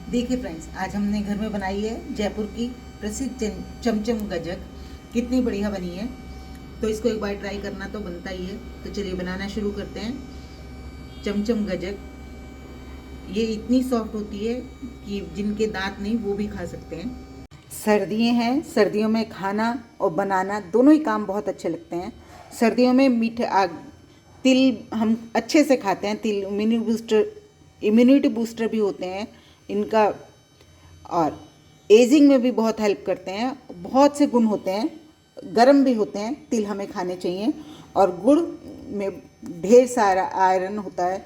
देखिए फ्रेंड्स, आज हमने घर में बनाई है जयपुर की प्रसिद्ध चमचम गजक। कितनी बढ़िया बनी है। तो इसको एक बार ट्राई करना तो बनता ही है। तो चलिए बनाना शुरू करते हैं। चमचम गजक ये इतनी सॉफ्ट होती है कि जिनके दांत नहीं वो भी खा सकते हैं। सर्दियाँ हैं, सर्दियों में खाना और बनाना दोनों ही काम बहुत अच्छे लगते हैं। सर्दियों में तिल हम अच्छे से खाते हैं। तिल इम्यूनिटी बूस्टर भी होते हैं इनका, और एजिंग में भी बहुत हेल्प करते हैं। बहुत से गुण होते हैं, गर्म भी होते हैं। तिल हमें खाने चाहिए। और गुड़ में ढेर सारा आयरन होता है।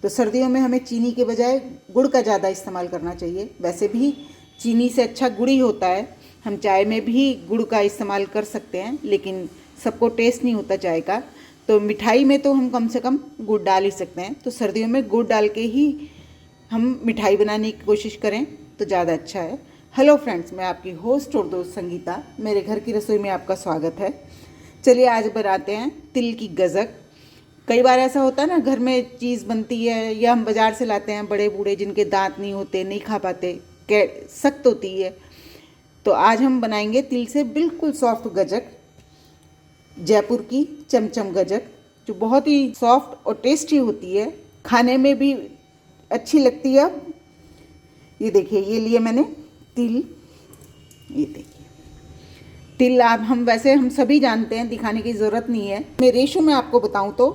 तो सर्दियों में हमें चीनी के बजाय गुड़ का ज़्यादा इस्तेमाल करना चाहिए। वैसे भी चीनी से अच्छा गुड़ ही होता है। हम चाय में भी गुड़ का इस्तेमाल कर सकते हैं, लेकिन सबको टेस्ट नहीं होता चाय का। तो मिठाई में तो हम कम से कम गुड़ डाल ही सकते हैं। तो सर्दियों में गुड़ डाल के ही हम मिठाई बनाने की कोशिश करें तो ज़्यादा अच्छा है। हेलो फ्रेंड्स, मैं आपकी होस्ट और दोस्त संगीता। मेरे घर की रसोई में आपका स्वागत है। चलिए आज बनाते हैं तिल की गजक। कई बार ऐसा होता है ना, घर में चीज़ बनती है या हम बाज़ार से लाते हैं, बड़े बूढ़े जिनके दांत नहीं होते, नहीं खा पाते, सख्त होती है। तो आज हम बनाएंगे तिल से बिल्कुल सॉफ्ट गजक, जयपुर की चमचम गजक, जो बहुत ही सॉफ्ट और टेस्टी होती है, खाने में भी अच्छी लगती है। ये देखिए, ये लिए मैंने तिल। ये देखिए तिल, आप हम सभी जानते हैं, दिखाने की ज़रूरत नहीं है। मैं रेशो में आपको बताऊं तो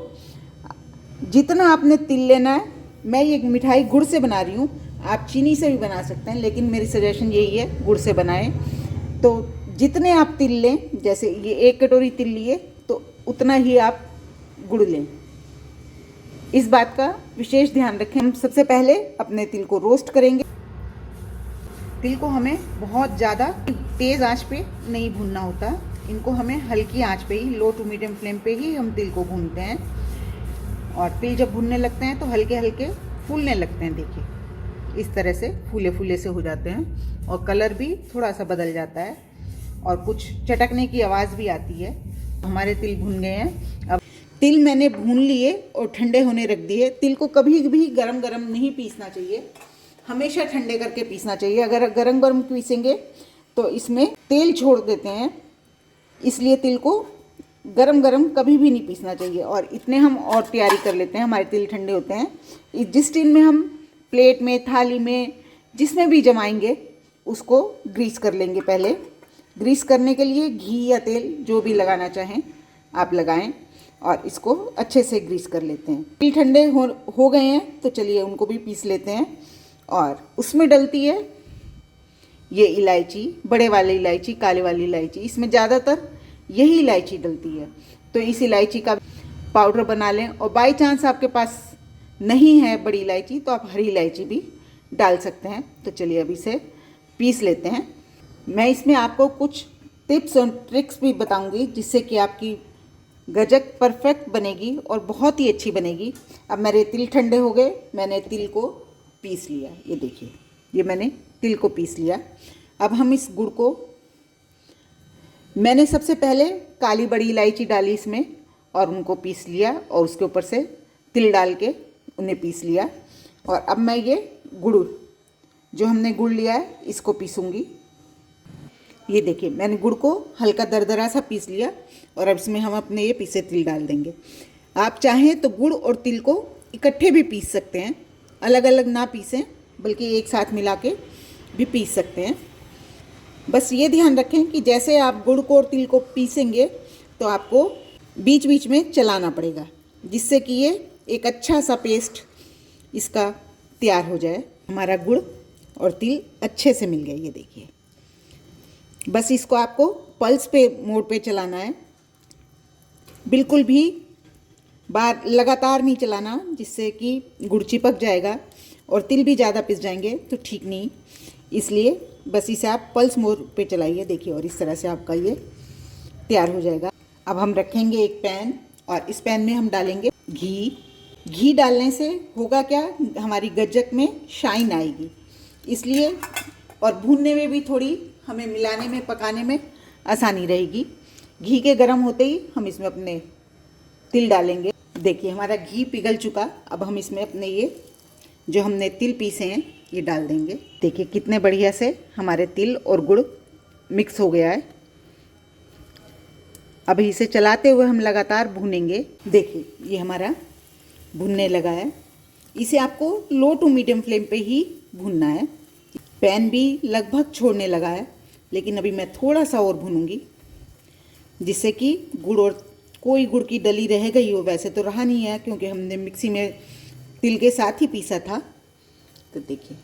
जितना आपने तिल लेना है, मैं ये मिठाई गुड़ से बना रही हूँ। आप चीनी से भी बना सकते हैं, लेकिन मेरी सजेशन यही है गुड़ से बनाएं। तो जितने आप तिल लें, जैसे ये 1 कटोरी तिल लिए तो उतना ही आप गुड़ लें। इस बात का विशेष ध्यान रखें। हम सबसे पहले अपने तिल को रोस्ट करेंगे। तिल को हमें बहुत ज़्यादा तेज़ आंच पे नहीं भूनना होता। इनको हमें हल्की आंच पे ही, लो टू मीडियम फ्लेम पे ही हम तिल को भूनते हैं। और तिल जब भुनने लगते हैं तो हल्के हल्के फूलने लगते हैं। देखिए इस तरह से फूले फूले से हो जाते हैं और कलर भी थोड़ा सा बदल जाता है और कुछ चटकने की आवाज़ भी आती है। हमारे तिल भुन गए हैं। अब तिल मैंने भून लिए और ठंडे होने रख दिए। तिल को कभी भी गरम गरम नहीं पीसना चाहिए, हमेशा ठंडे करके पीसना चाहिए। अगर गरम गरम पीसेंगे तो इसमें तेल छोड़ देते हैं, इसलिए तिल को गरम गरम कभी भी नहीं पीसना चाहिए। और इतने हम और तैयारी कर लेते हैं, हमारे तिल ठंडे होते हैं। जिस टिन में हम प्लेट में, थाली में, जिसमें भी जमाएंगे उसको ग्रीस कर लेंगे। पहले ग्रीस करने के लिए घी या तेल जो भी लगाना चाहें आप लगाएं और इसको अच्छे से ग्रीस कर लेते हैं। तिल ठंडे हो गए हैं तो चलिए उनको भी पीस लेते हैं। और उसमें डलती है ये इलायची, बड़े वाली इलायची, काले वाली इलायची। इसमें ज़्यादातर यही इलायची डलती है। तो इस इलायची का पाउडर बना लें। और बाई चांस आपके पास नहीं है बड़ी इलायची तो आप हरी इलायची भी डाल सकते हैं। तो चलिए अभी इसे पीस लेते हैं। मैं इसमें आपको कुछ टिप्स और ट्रिक्स भी बताऊंगी जिससे कि आपकी गजक परफेक्ट बनेगी और बहुत ही अच्छी बनेगी। अब मेरे तिल ठंडे हो गए, मैंने तिल को पीस लिया। ये देखिए, ये मैंने तिल को पीस लिया। अब हम इस गुड़ को, मैंने सबसे पहले काली बड़ी इलायची डाली इसमें और उनको पीस लिया और उसके ऊपर से तिल डाल के उन्हें पीस लिया। और अब मैं ये गुड़, जो हमने गुड़ लिया है, इसको पीसूँगी। ये देखिए, मैंने गुड़ को हल्का दरदरा सा पीस लिया और अब इसमें हम अपने ये पीसे तिल डाल देंगे। आप चाहें तो गुड़ और तिल को इकट्ठे भी पीस सकते हैं, अलग अलग ना पीसें, बल्कि एक साथ मिला के भी पीस सकते हैं। बस ये ध्यान रखें कि जैसे आप गुड़ को और तिल को पीसेंगे तो आपको बीच बीच में चलाना पड़ेगा, जिससे कि ये एक अच्छा सा पेस्ट इसका तैयार हो जाए। हमारा गुड़ और तिल अच्छे से मिल गए। ये देखिए, बस इसको आपको पल्स पे मोड पे चलाना है, बिल्कुल भी बार लगातार नहीं चलाना, जिससे कि गुड़ चिपक जाएगा और तिल भी ज़्यादा पिस जाएंगे तो ठीक नहीं। इसलिए बस इसे आप पल्स मोड पे चलाइए। देखिए, और इस तरह से आपका ये तैयार हो जाएगा। अब हम रखेंगे एक पैन और इस पैन में हम डालेंगे घी। घी डालने से होगा क्या, हमारी गज्जक में शाइन आएगी, इसलिए, और भूनने में भी थोड़ी हमें मिलाने में, पकाने में आसानी रहेगी। घी के गर्म होते ही हम इसमें अपने तिल डालेंगे। देखिए हमारा घी पिघल चुका। अब हम इसमें अपने ये जो हमने तिल पीसे हैं ये डाल देंगे। देखिए कितने बढ़िया से हमारे तिल और गुड़ मिक्स हो गया है। अब इसे चलाते हुए हम लगातार भूनेंगे। देखिए ये हमारा भुनने लगा है। इसे आपको लो टू मीडियम फ्लेम पे ही भूनना है। पैन भी लगभग छोड़ने लगा है, लेकिन अभी मैं थोड़ा सा और भूनूंगी, जिससे कि गुड़ और कोई गुड़ की डली रह गई हो। वैसे तो रहा नहीं है क्योंकि हमने मिक्सी में तिल के साथ ही पीसा था। तो देखिए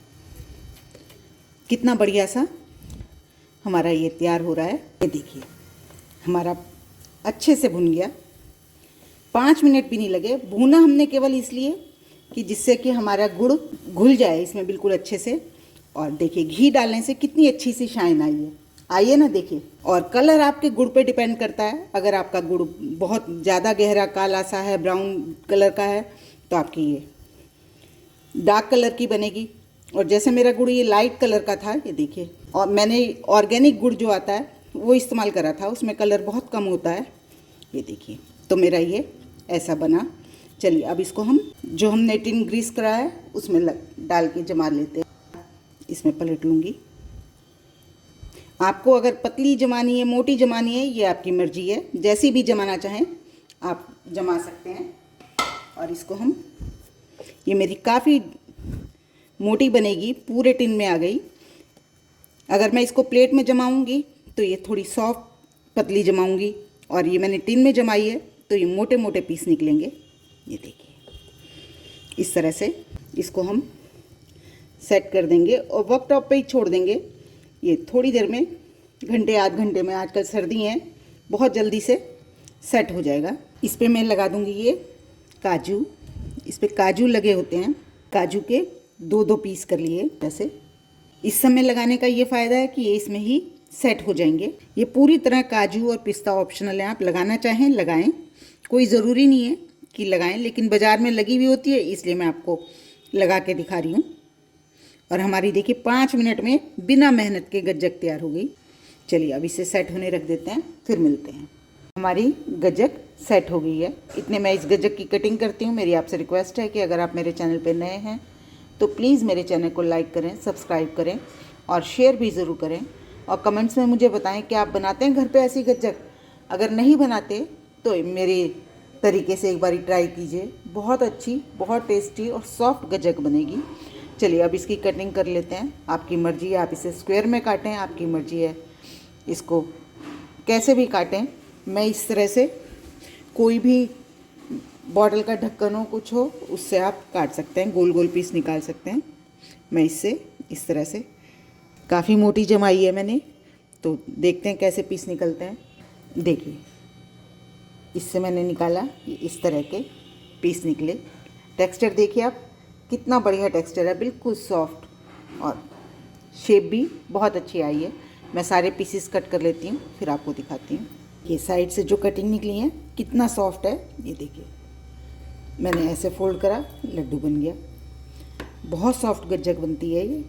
कितना बढ़िया सा हमारा ये तैयार हो रहा है। ये देखिए हमारा अच्छे से भुन गया। 5 मिनट भी नहीं लगे। भूना हमने केवल इसलिए कि जिससे कि हमारा गुड़ घुल जाए इसमें बिल्कुल अच्छे से। और देखिए घी डालने से कितनी अच्छी सी शाइन आई है। आइए ना देखिए। और कलर आपके गुड़ पे डिपेंड करता है। अगर आपका गुड़ बहुत ज़्यादा गहरा काला सा है, ब्राउन कलर का है, तो आपकी ये डार्क कलर की बनेगी। और जैसे मेरा गुड़ ये लाइट कलर का था, ये देखिए। और मैंने ऑर्गेनिक गुड़ जो आता है वो इस्तेमाल करा था, उसमें कलर बहुत कम होता है। ये देखिए तो मेरा ये ऐसा बना। चलिए अब इसको हम जो हमने टिन ग्रीस करा है उसमें डाल के जमा लेते हैं। इसमें पलट लूँगी। आपको अगर पतली जमानी है, मोटी जमानी है, ये आपकी मर्जी है। जैसी भी जमाना चाहें आप जमा सकते हैं। और इसको हम, ये मेरी काफ़ी मोटी बनेगी, पूरे टिन में आ गई। अगर मैं इसको प्लेट में जमाऊंगी तो ये थोड़ी सॉफ्ट पतली जमाऊंगी, और ये मैंने टिन में जमाई है तो ये मोटे मोटे पीस निकलेंगे। ये देखिए इस तरह से इसको हम सेट कर देंगे और वर्क टॉप पे ही छोड़ देंगे। ये थोड़ी देर में, घंटे आध घंटे में, आजकल सर्दी है, बहुत जल्दी से सेट हो जाएगा। इस पर मैं लगा दूंगी ये काजू। इस पर काजू लगे होते हैं, काजू के 2-2 पीस कर लिए जैसे। इस समय लगाने का ये फ़ायदा है कि ये इसमें ही सेट हो जाएंगे। ये पूरी तरह काजू और पिस्ता ऑप्शनल है, आप लगाना चाहें लगाएं, कोई ज़रूरी नहीं है कि लगाएं, लेकिन बाज़ार में लगी हुई होती है इसलिए मैं आपको लगा के दिखा रही हूँ। और हमारी देखिए 5 मिनट में बिना मेहनत के गज्जक तैयार हो गई। चलिए अब इसे सेट होने रख देते हैं, फिर मिलते हैं। हमारी गज्जक सेट हो गई है। इतने मैं इस गज्जक की कटिंग करती हूँ। मेरी आपसे रिक्वेस्ट है कि अगर आप मेरे चैनल पर नए हैं तो प्लीज़ मेरे चैनल को लाइक करें, सब्सक्राइब करें और शेयर भी ज़रूर करें। और कमेंट्स में मुझे बताएं कि आप बनाते हैं घर पे ऐसी गज्जक। अगर नहीं बनाते तो मेरे तरीके से एक बारी ट्राई कीजिए। बहुत अच्छी, बहुत टेस्टी और सॉफ्ट गज्जक बनेगी। चलिए अब इसकी कटिंग कर लेते हैं। आपकी मर्ज़ी है, आप इसे स्क्वायर में काटें, आपकी मर्ज़ी है इसको कैसे भी काटें। मैं इस तरह से, कोई भी बॉटल का ढक्कन हो, कुछ हो, उससे आप काट सकते हैं, गोल गोल पीस निकाल सकते हैं। मैं इससे इस तरह से, काफ़ी मोटी जमाई है मैंने, तो देखते हैं कैसे पीस निकलते हैं। देखिए इससे मैंने निकाला, ये इस तरह के पीस निकले। टेक्सचर देखिए आप, कितना बढ़िया टेक्सचर है, बिल्कुल सॉफ्ट, और शेप भी बहुत अच्छी आई है। मैं सारे पीसेस कट कर लेती हूँ, फिर आपको दिखाती हूँ। ये साइड से जो कटिंग निकली है कितना सॉफ्ट है, ये देखिए। मैंने ऐसे फोल्ड करा, लड्डू बन गया। बहुत सॉफ्ट गज्जक बनती है ये।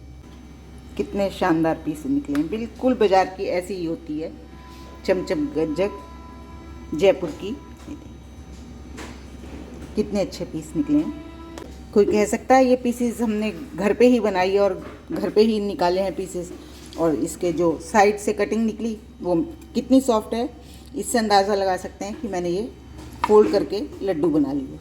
कितने शानदार पीस निकले हैं, बिल्कुल बाज़ार की ऐसी ही होती है चमचम गज्जक जयपुर की। कितने अच्छे पीस निकले हैं। कोई कह सकता है ये पीसेस हमने घर पे ही बनाई है और घर पे ही निकाले हैं पीसेस, और इसके जो साइड से कटिंग निकली वो कितनी सॉफ्ट है, इससे अंदाज़ा लगा सकते हैं कि मैंने ये फोल्ड करके लड्डू बना लिए।